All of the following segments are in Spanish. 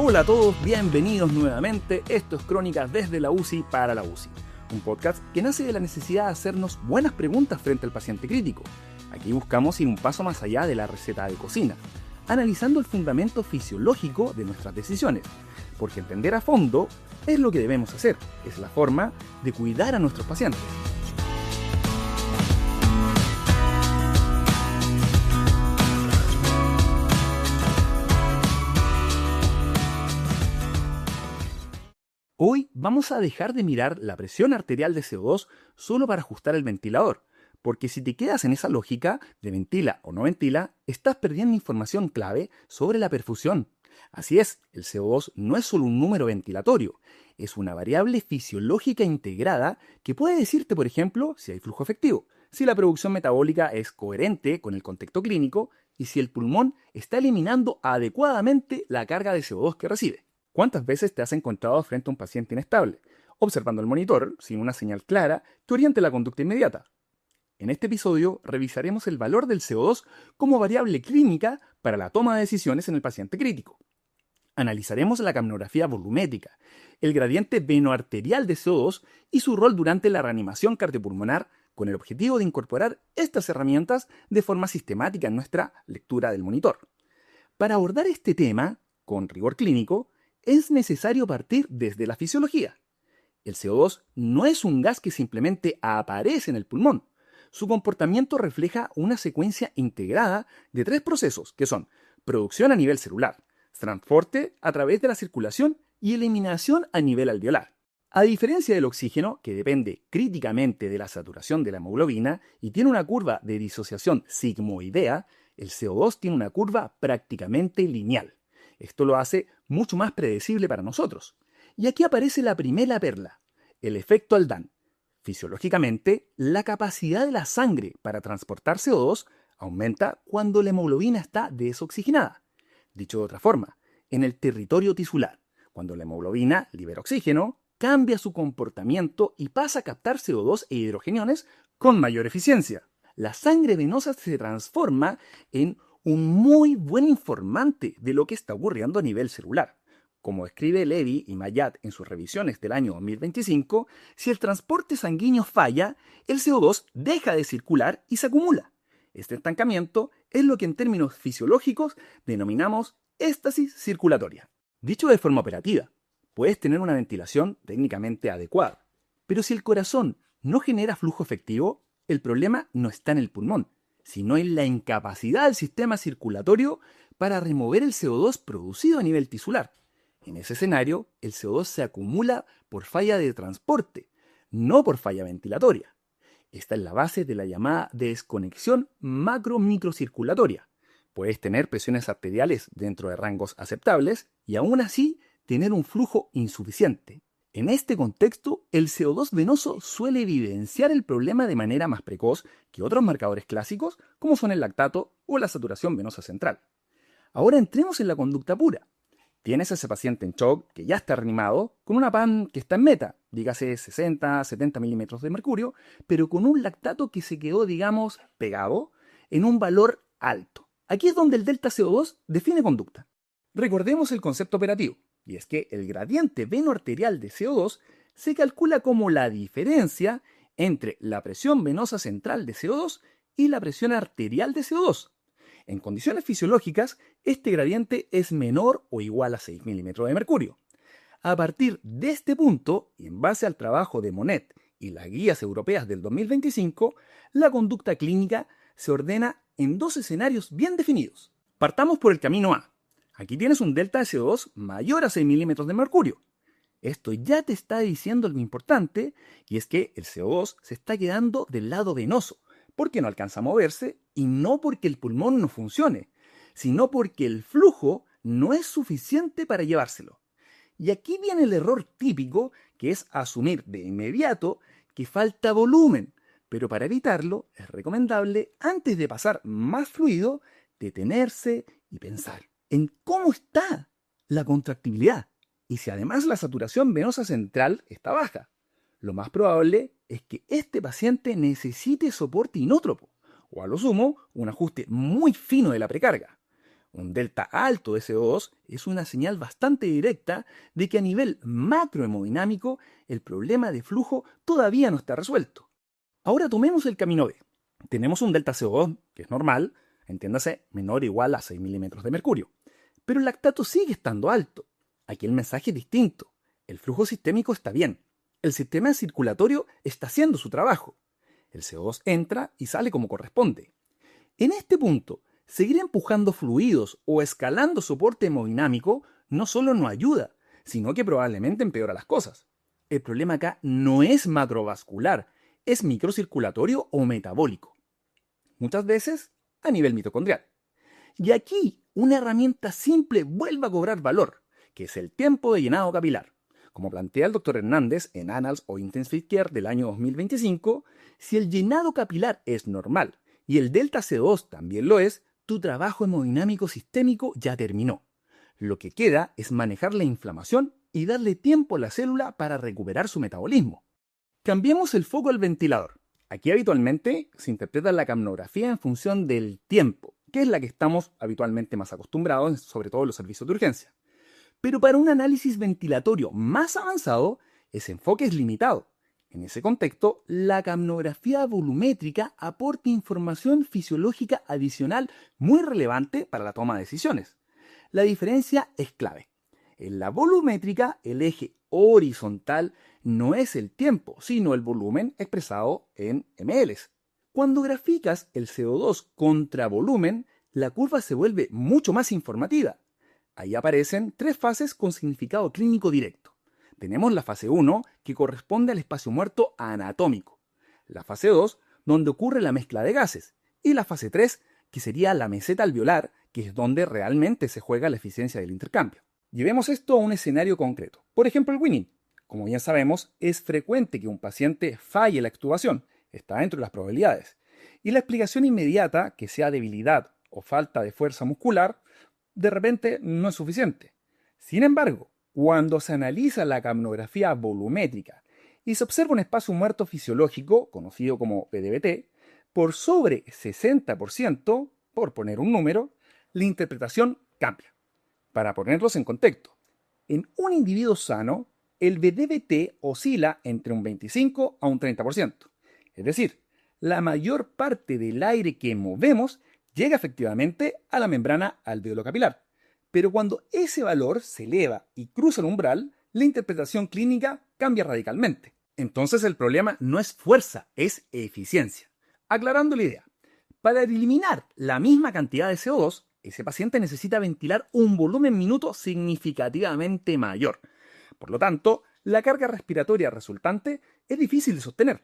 Hola a todos, bienvenidos nuevamente. Esto es Crónicas desde la UCI para la UCI. Un podcast que nace de la necesidad de hacernos buenas preguntas frente al paciente crítico. Aquí buscamos ir un paso más allá de la receta de cocina, analizando el fundamento fisiológico de nuestras decisiones, porque entender a fondo es lo que debemos hacer, es la forma de cuidar a nuestros pacientes. Hoy vamos a dejar de mirar la presión arterial de CO2 solo para ajustar el ventilador, porque si te quedas en esa lógica de ventila o no ventila, estás perdiendo información clave sobre la perfusión. Así es, el CO2 no es solo un número ventilatorio, es una variable fisiológica integrada que puede decirte, por ejemplo, si hay flujo efectivo, si la producción metabólica es coherente con el contexto clínico y si el pulmón está eliminando adecuadamente la carga de CO2 que recibe. ¿Cuántas veces te has encontrado frente a un paciente inestable, observando el monitor sin una señal clara que oriente la conducta inmediata? En este episodio revisaremos el valor del CO2 como variable clínica para la toma de decisiones en el paciente crítico. Analizaremos la capnografía volumétrica, el gradiente venoarterial de CO2 y su rol durante la reanimación cardiopulmonar con el objetivo de incorporar estas herramientas de forma sistemática en nuestra lectura del monitor. Para abordar este tema con rigor clínico, es necesario partir desde la fisiología. El CO2 no es un gas que simplemente aparece en el pulmón. Su comportamiento refleja una secuencia integrada de tres procesos que son producción a nivel celular, transporte a través de la circulación y eliminación a nivel alveolar. A diferencia del oxígeno, que depende críticamente de la saturación de la hemoglobina y tiene una curva de disociación sigmoidea, el CO2 tiene una curva prácticamente lineal. Esto lo hace mucho más predecible para nosotros. Y aquí aparece la primera perla, el efecto Aldán. Fisiológicamente, la capacidad de la sangre para transportar CO2 aumenta cuando la hemoglobina está desoxigenada. Dicho de otra forma, en el territorio tisular, cuando la hemoglobina libera oxígeno, cambia su comportamiento y pasa a captar CO2 e hidrogeniones con mayor eficiencia. La sangre venosa se transforma en un muy buen informante de lo que está ocurriendo a nivel celular. Como escribe Levy y Mayat en sus revisiones del año 2025, si el transporte sanguíneo falla, el CO2 deja de circular y se acumula. Este estancamiento es lo que en términos fisiológicos denominamos éstasis circulatoria. Dicho de forma operativa, puedes tener una ventilación técnicamente adecuada, pero si el corazón no genera flujo efectivo, el problema no está en el pulmón, sino en la incapacidad del sistema circulatorio para remover el CO2 producido a nivel tisular. En ese escenario, el CO2 se acumula por falla de transporte, no por falla ventilatoria. Esta es la base de la llamada desconexión macro-microcirculatoria. Puedes tener presiones arteriales dentro de rangos aceptables y aún así tener un flujo insuficiente. En este contexto, el CO2 venoso suele evidenciar el problema de manera más precoz que otros marcadores clásicos como son el lactato o la saturación venosa central. Ahora entremos en la conducta pura. Tienes a ese paciente en shock que ya está reanimado con una PAN que está en meta, dígase 60, 70 milímetros de mercurio, pero con un lactato que se quedó, digamos, pegado en un valor alto. Aquí es donde el delta CO2 define conducta. Recordemos el concepto operativo. Y es que el gradiente venoarterial de CO2 se calcula como la diferencia entre la presión venosa central de CO2 y la presión arterial de CO2. En condiciones fisiológicas, este gradiente es menor o igual a 6 milímetros de mercurio. A partir de este punto, y en base al trabajo de Monet y las guías europeas del 2025, la conducta clínica se ordena en dos escenarios bien definidos. Partamos por el camino A. Aquí tienes un delta de CO2 mayor a 6 milímetros de mercurio. Esto ya te está diciendo algo importante, y es que el CO2 se está quedando del lado venoso, porque no alcanza a moverse y no porque el pulmón no funcione, sino porque el flujo no es suficiente para llevárselo. Y aquí viene el error típico, que es asumir de inmediato que falta volumen, pero para evitarlo es recomendable, antes de pasar más fluido, detenerse y pensar en cómo está la contractibilidad y si además la saturación venosa central está baja. Lo más probable es que este paciente necesite soporte inótropo o a lo sumo un ajuste muy fino de la precarga. Un delta alto de CO2 es una señal bastante directa de que a nivel macrohemodinámico el problema de flujo todavía no está resuelto. Ahora tomemos el camino B. Tenemos un delta CO2, que es normal, entiéndase, menor o igual a 6 milímetros de mercurio. Pero el lactato sigue estando alto. Aquí el mensaje es distinto. El flujo sistémico está bien. El sistema circulatorio está haciendo su trabajo. El CO2 entra y sale como corresponde. En este punto, seguir empujando fluidos o escalando soporte hemodinámico no solo no ayuda, sino que probablemente empeora las cosas. El problema acá no es macrovascular, es microcirculatorio o metabólico. Muchas veces a nivel mitocondrial. Y aquí una herramienta simple vuelve a cobrar valor, que es el tiempo de llenado capilar. Como plantea el Dr. Hernández en Annals of Intensive Care del año 2025, si el llenado capilar es normal y el delta CO2 también lo es, tu trabajo hemodinámico sistémico ya terminó. Lo que queda es manejar la inflamación y darle tiempo a la célula para recuperar su metabolismo. Cambiemos el foco al ventilador. Aquí habitualmente se interpreta la capnografía en función del tiempo, que es la que estamos habitualmente más acostumbrados, sobre todo en los servicios de urgencia. Pero para un análisis ventilatorio más avanzado, ese enfoque es limitado. En ese contexto, la capnografía volumétrica aporta información fisiológica adicional muy relevante para la toma de decisiones. La diferencia es clave. En la volumétrica, el eje horizontal no es el tiempo, sino el volumen expresado en ml. Cuando graficas el CO2 contra volumen, la curva se vuelve mucho más informativa. Ahí aparecen tres fases con significado clínico directo. Tenemos la fase 1, que corresponde al espacio muerto anatómico. La fase 2, donde ocurre la mezcla de gases. Y la fase 3, que sería la meseta alveolar, que es donde realmente se juega la eficiencia del intercambio. Llevemos esto a un escenario concreto. Por ejemplo, el winning. Como ya sabemos, es frecuente que un paciente falle la extubación. Está dentro de las probabilidades. Y la explicación inmediata, que sea debilidad o falta de fuerza muscular, de repente no es suficiente. Sin embargo, cuando se analiza la capnografía volumétrica y se observa un espacio muerto fisiológico, conocido como PDBT, por sobre 60%, por poner un número, la interpretación cambia. Para ponerlos en contexto, en un individuo sano, el PDBT oscila entre un 25 a un 30%. Es decir, la mayor parte del aire que movemos llega efectivamente a la membrana alveolo-capilar. Pero cuando ese valor se eleva y cruza el umbral, la interpretación clínica cambia radicalmente. Entonces el problema no es fuerza, es eficiencia. Aclarando la idea, para eliminar la misma cantidad de CO2, ese paciente necesita ventilar un volumen minuto significativamente mayor. Por lo tanto, la carga respiratoria resultante es difícil de sostener.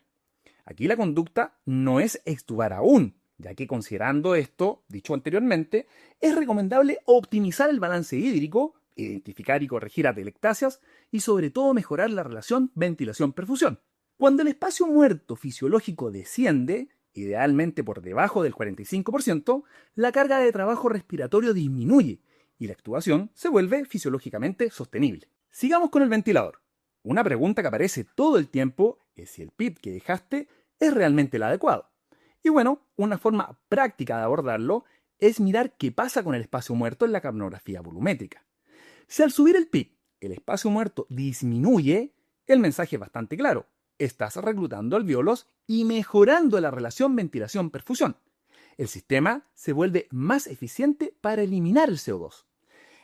Aquí la conducta no es extubar aún, ya que considerando esto, dicho anteriormente, es recomendable optimizar el balance hídrico, identificar y corregir atelectasias y sobre todo mejorar la relación ventilación-perfusión. Cuando el espacio muerto fisiológico desciende, idealmente por debajo del 45%, la carga de trabajo respiratorio disminuye y la extubación se vuelve fisiológicamente sostenible. Sigamos con el ventilador. Una pregunta que aparece todo el tiempo es si el PIP que dejaste es realmente el adecuado. Y bueno, una forma práctica de abordarlo es mirar qué pasa con el espacio muerto en la capnografía volumétrica. Si al subir el PIB el espacio muerto disminuye, el mensaje es bastante claro. Estás reclutando alvéolos y mejorando la relación ventilación-perfusión. El sistema se vuelve más eficiente para eliminar el CO2.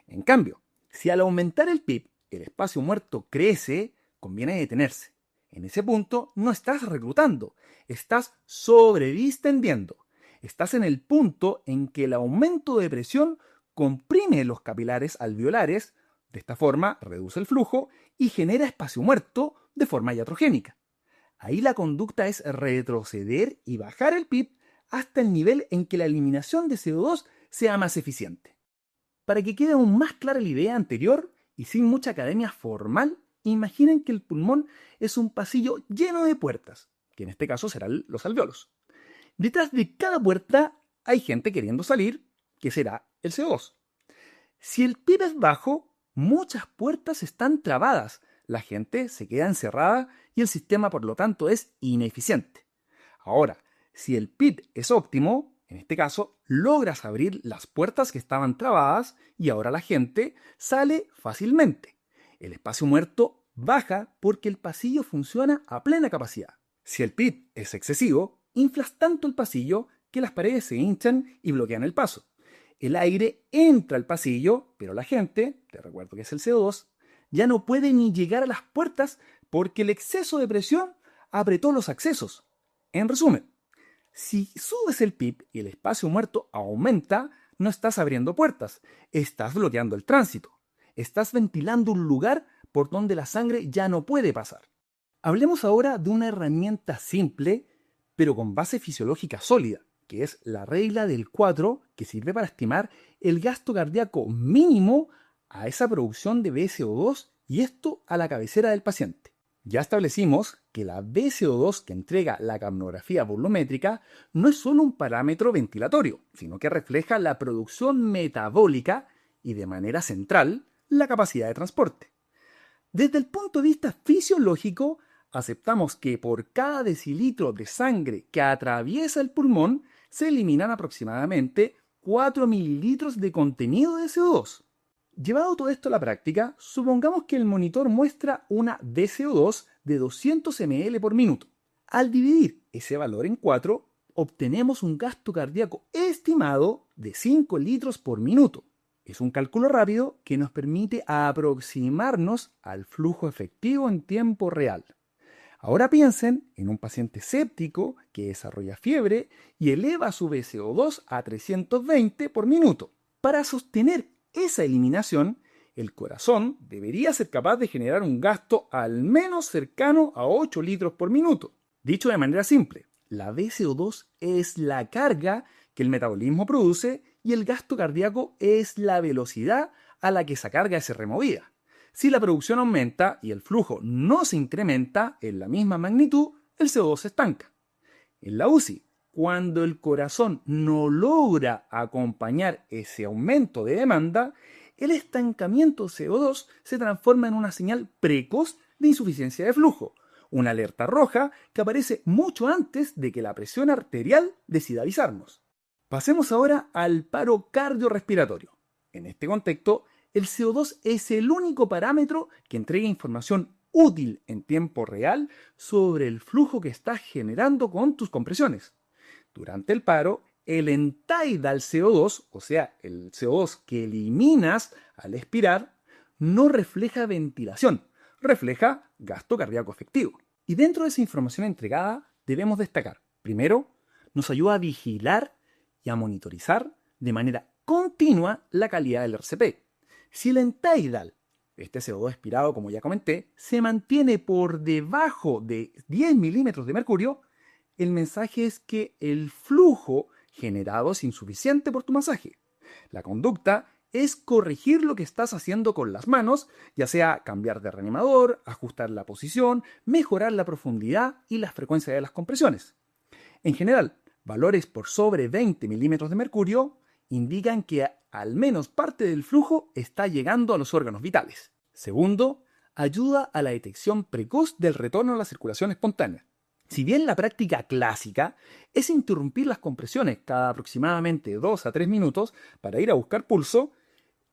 En cambio, si al aumentar el PIB el espacio muerto crece, conviene detenerse. En ese punto no estás reclutando, estás sobredistendiendo. Estás en el punto en que el aumento de presión comprime los capilares alveolares, de esta forma reduce el flujo y genera espacio muerto de forma iatrogénica. Ahí la conducta es retroceder y bajar el PIB hasta el nivel en que la eliminación de CO2 sea más eficiente. Para que quede aún más clara la idea anterior y sin mucha academia formal, imaginen que el pulmón es un pasillo lleno de puertas, que en este caso serán los alvéolos. Detrás de cada puerta hay gente queriendo salir, que será el CO2. Si el PIB es bajo, muchas puertas están trabadas, la gente se queda encerrada y el sistema por lo tanto es ineficiente. Ahora, si el PIB es óptimo, En este caso, logras abrir las puertas que estaban trabadas y ahora la gente sale fácilmente. El espacio muerto baja porque el pasillo funciona a plena capacidad. Si el PIB es excesivo, inflas tanto el pasillo que las paredes se hinchan y bloquean el paso. El aire entra al pasillo, pero la gente, te recuerdo que es el CO2, ya no puede ni llegar a las puertas porque el exceso de presión apretó los accesos. En resumen, si subes el PIB y el espacio muerto aumenta, no estás abriendo puertas, estás bloqueando el tránsito. Estás ventilando un lugar por donde la sangre ya no puede pasar. Hablemos ahora de una herramienta simple, pero con base fisiológica sólida, que es la regla del 4, que sirve para estimar el gasto cardíaco mínimo a esa producción de BCO2 y esto a la cabecera del paciente. Ya establecimos que la BCO2 que entrega la capnografía volumétrica no es solo un parámetro ventilatorio, sino que refleja la producción metabólica y de manera central la capacidad de transporte. Desde el punto de vista fisiológico, aceptamos que por cada decilitro de sangre que atraviesa el pulmón se eliminan aproximadamente 4 mililitros de contenido de CO2. Llevado todo esto a la práctica, supongamos que el monitor muestra una BCO2 de 200 ml por minuto. Al dividir ese valor en 4, obtenemos un gasto cardíaco estimado de 5 litros por minuto. Es un cálculo rápido que nos permite aproximarnos al flujo efectivo en tiempo real. Ahora piensen en un paciente séptico que desarrolla fiebre y eleva su BCO2 a 320 por minuto. Para sostener esa eliminación, el corazón debería ser capaz de generar un gasto al menos cercano a 8 litros por minuto. Dicho de manera simple, la BCO2 es la carga que el metabolismo produce y el gasto cardíaco es la velocidad a la que esa carga es removida. Si la producción aumenta y el flujo no se incrementa en la misma magnitud, el CO2 se estanca. En la UCI, cuando el corazón no logra acompañar ese aumento de demanda, el estancamiento CO2 se transforma en una señal precoz de insuficiencia de flujo, una alerta roja que aparece mucho antes de que la presión arterial decida avisarnos. Pasemos ahora al paro cardiorrespiratorio. En este contexto, el CO2 es el único parámetro que entrega información útil en tiempo real sobre el flujo que estás generando con tus compresiones. Durante el paro, el end-tidal CO2, o sea, el CO2 que eliminas al expirar, no refleja ventilación, refleja gasto cardíaco efectivo. Y dentro de esa información entregada debemos destacar, primero, nos ayuda a vigilar y a monitorizar de manera continua la calidad del RCP. Si el end-tidal, este CO2 expirado como ya comenté, se mantiene por debajo de 10 milímetros de mercurio, el mensaje es que el flujo generado es insuficiente por tu masaje. La conducta es corregir lo que estás haciendo con las manos, ya sea cambiar de reanimador, ajustar la posición, mejorar la profundidad y la frecuencia de las compresiones. En general, valores por sobre 20 milímetros de mercurio indican que al menos parte del flujo está llegando a los órganos vitales. Segundo, ayuda a la detección precoz del retorno a la circulación espontánea. Si bien la práctica clásica es interrumpir las compresiones cada aproximadamente 2 a 3 minutos para ir a buscar pulso,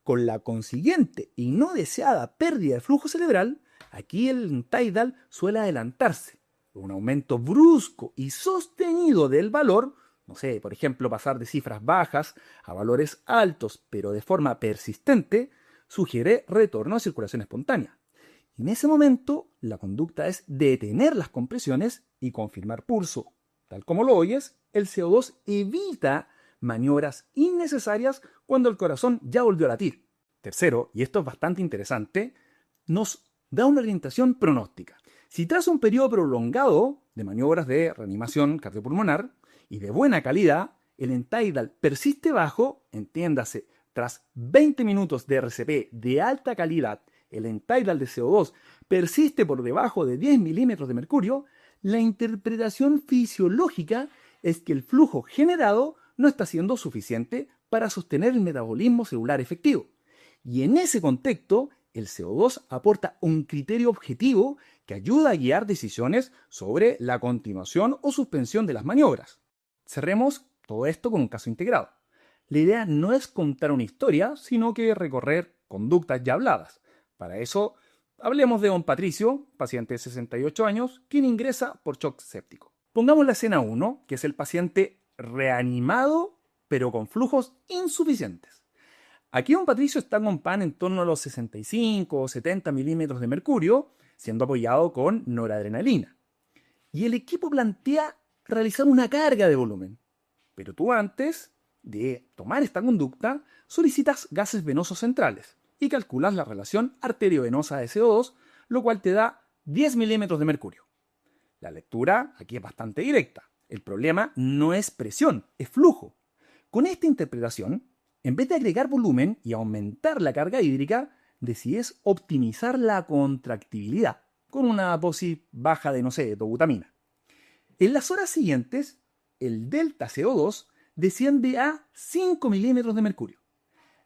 con la consiguiente y no deseada pérdida de flujo cerebral, aquí el tidal suele adelantarse. Un aumento brusco y sostenido del valor, no sé, por ejemplo, pasar de cifras bajas a valores altos, pero de forma persistente, sugiere retorno a circulación espontánea. En ese momento, la conducta es detener las compresiones y confirmar pulso. Tal como lo oyes, el CO2 evita maniobras innecesarias cuando el corazón ya volvió a latir. Tercero, y esto es bastante interesante, nos da una orientación pronóstica. Si tras un periodo prolongado de maniobras de reanimación cardiopulmonar y de buena calidad, el end-tidal persiste bajo, entiéndase, tras 20 minutos de RCP de alta calidad, el end-tidal de CO2 persiste por debajo de 10 milímetros de mercurio, la interpretación fisiológica es que el flujo generado no está siendo suficiente para sostener el metabolismo celular efectivo. Y en ese contexto, el CO2 aporta un criterio objetivo que ayuda a guiar decisiones sobre la continuación o suspensión de las maniobras. Cerremos Todo esto con un caso integrado. La idea no es contar una historia, sino que recorrer conductas ya habladas. Para eso, hablemos de don Patricio, paciente de 68 años, quien ingresa por shock séptico. Pongamos la escena 1, que es el paciente reanimado, pero con flujos insuficientes. Aquí don Patricio está con PAN en torno a los 65 o 70 milímetros de mercurio, siendo apoyado con noradrenalina. Y el equipo plantea realizar una carga de volumen. Pero tú antes de tomar esta conducta, solicitas gases venosos centrales y calculas la relación arteriovenosa de CO2, lo cual te da 10 milímetros de mercurio. La lectura aquí es bastante directa. El problema no es presión, es flujo. Con esta interpretación, en vez de agregar volumen y aumentar la carga hídrica, decides optimizar la contractibilidad con una dosis baja de, dobutamina. En las horas siguientes, el delta CO2 desciende a 5 milímetros de mercurio.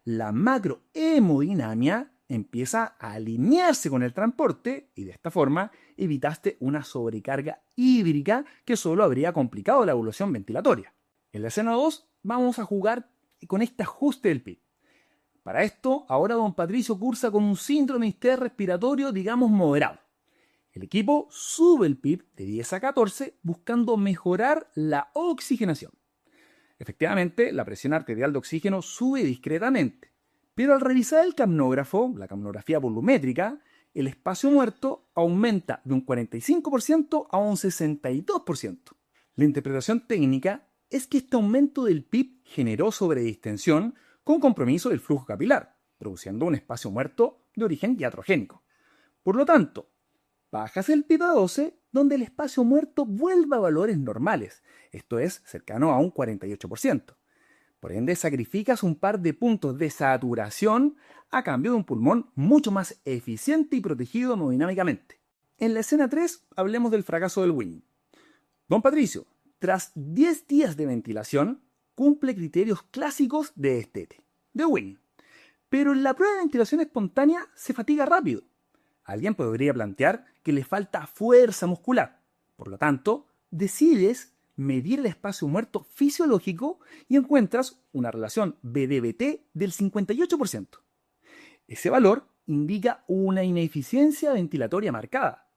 La macrohemodinamia empieza a alinearse con el transporte y de esta forma evitaste una sobrecarga hídrica que solo habría complicado la evolución ventilatoria. En la escena 2 vamos a jugar con este ajuste del PIB. Para esto, ahora don Patricio cursa con un síndrome de estrés respiratorio, digamos, moderado. El equipo sube el PIB de 10 a 14 buscando mejorar la oxigenación. Efectivamente, la presión arterial de oxígeno sube discretamente, pero al revisar el capnógrafo, la capnografía volumétrica, el espacio muerto aumenta de un 45% a un 62%. La interpretación técnica es que este aumento del PIB generó sobredistensión con compromiso del flujo capilar, produciendo un espacio muerto de origen iatrogénico. Por lo tanto, bajas el PIB a 12, donde el espacio muerto vuelve a valores normales, esto es, cercano a un 48%. Por ende, sacrificas un par de puntos de saturación a cambio de un pulmón mucho más eficiente y protegido hemodinámicamente. En la escena 3, hablemos del fracaso del Winning. Don Patricio, tras 10 días de ventilación, cumple criterios clásicos de destete, de Winning. Pero en la prueba de ventilación espontánea se fatiga rápido. Alguien podría plantear que le falta fuerza muscular. Por lo tanto, decides medir el espacio muerto fisiológico y encuentras una relación BDBT del 58%. Ese valor indica una ineficiencia ventilatoria marcada.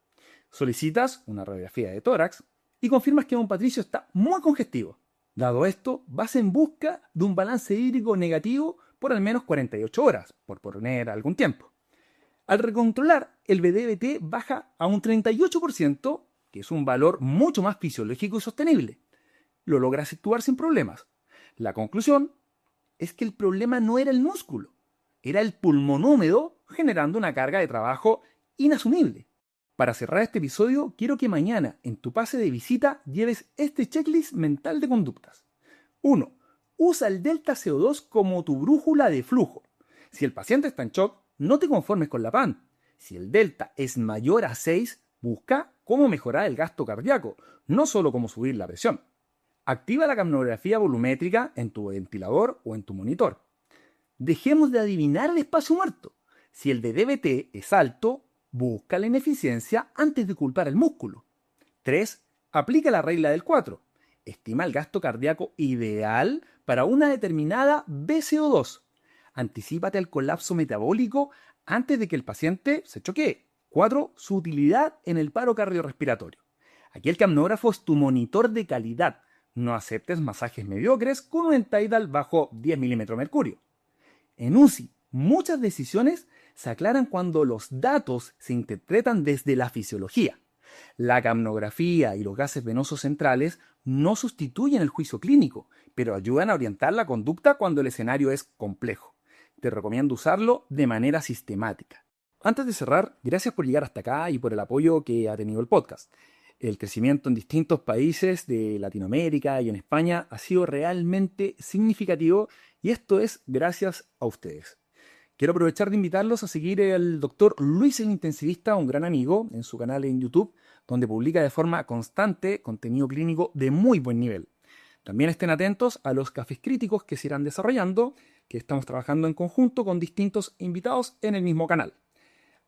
Solicitas una radiografía de tórax y confirmas que don Patricio está muy congestivo. Dado esto, vas en busca de un balance hídrico negativo por al menos 48 horas, por poner algún tiempo. Al recontrolar, el BDBT baja a un 38%, que es un valor mucho más fisiológico y sostenible. Lo logras actuar sin problemas. La conclusión es que el problema no era el músculo, era el pulmón húmedo generando una carga de trabajo inasumible. Para cerrar este episodio, quiero que mañana en tu pase de visita lleves este checklist mental de conductas. 1. Usa el delta CO2 como tu brújula de flujo. Si el paciente está en shock, no te conformes con la PAN. Si el delta es mayor a 6, busca cómo mejorar el gasto cardíaco, no solo cómo subir la presión. Activa la capnografía volumétrica en tu ventilador o en tu monitor. Dejemos de adivinar el espacio muerto. Si el DDBT es alto, busca la ineficiencia antes de culpar el músculo. 3. Aplica la regla del 4. Estima el gasto cardíaco ideal para una determinada BCO2. Anticípate al colapso metabólico antes de que el paciente se choquee. 4. Su utilidad en el paro cardiorrespiratorio. Aquí el capnógrafo es tu monitor de calidad. No aceptes masajes mediocres con un Tidal bajo 10 milímetros de mercurio. En UCI, muchas decisiones se aclaran cuando los datos se interpretan desde la fisiología. La capnografía y los gases venosos centrales no sustituyen el juicio clínico, pero ayudan a orientar la conducta cuando el escenario es complejo. Te recomiendo usarlo de manera sistemática. Antes de cerrar, gracias por llegar hasta acá y por el apoyo que ha tenido el podcast. El crecimiento en distintos países de Latinoamérica y en España ha sido realmente significativo y esto es gracias a ustedes. Quiero aprovechar de invitarlos a seguir al Dr. Luis el Intensivista, un gran amigo, en su canal en YouTube, donde publica de forma constante contenido clínico de muy buen nivel. También estén atentos a los cafés críticos que se irán desarrollando, que estamos trabajando en conjunto con distintos invitados en el mismo canal.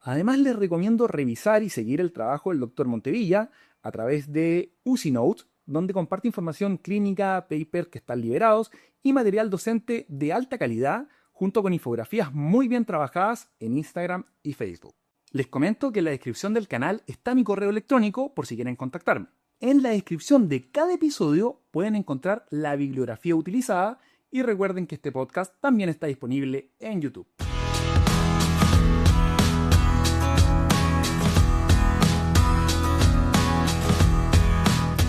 Además, les recomiendo revisar y seguir el trabajo del Dr. Montevilla a través de UCI Notes, donde comparte información clínica, papers que están liberados y material docente de alta calidad, junto con infografías muy bien trabajadas en Instagram y Facebook. Les comento que en la descripción del canal está mi correo electrónico por si quieren contactarme. En la descripción de cada episodio pueden encontrar la bibliografía utilizada y recuerden que este podcast también está disponible en YouTube.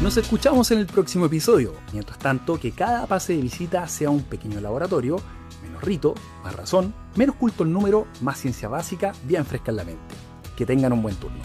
Nos escuchamos en el próximo episodio. Mientras tanto, que cada pase de visita sea un pequeño laboratorio, menos rito, más razón, menos culto el número, más ciencia básica, bien fresca en la mente. Que tengan un buen turno.